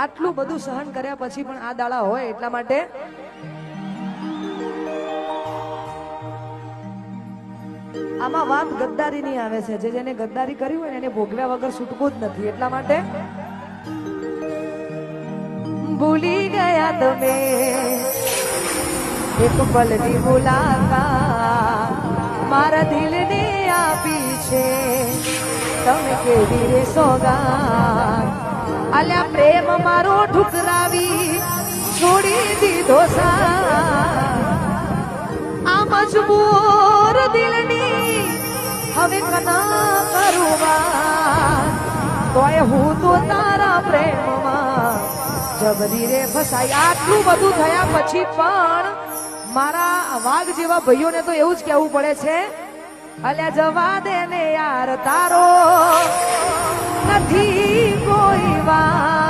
આટલું બધું સહન કર્યા પછી પણ આ દાડા હોય એટલા માટે આમાં વાત ગદ્દારીની આવે છે. જેને ગદ્દારી કરી હોય ને એને ભોગવ્યા વગર છૂટકો જ નથી. એટલા માટે ભૂલી ગયા તમે એક પલની મુલાકાત મારા દિલને આપી છે તમે કેવી રે સોગાત. આલ્યા પ્રેમ મારો ઠુકરાવી છોડી દીધો આ મજબૂર દિલની હવે કના કરુવા તોય હું તો તારા પ્રેમમાં જબરી રે ફસાઈ. આટલું બધું થયા પછી પણ મારા વાઘ જેવા ભાઈઓને તો એવું જ કહેવું પડે છે અલ્યા જવા દે ને યાર તારો નથી કોઈ વાર.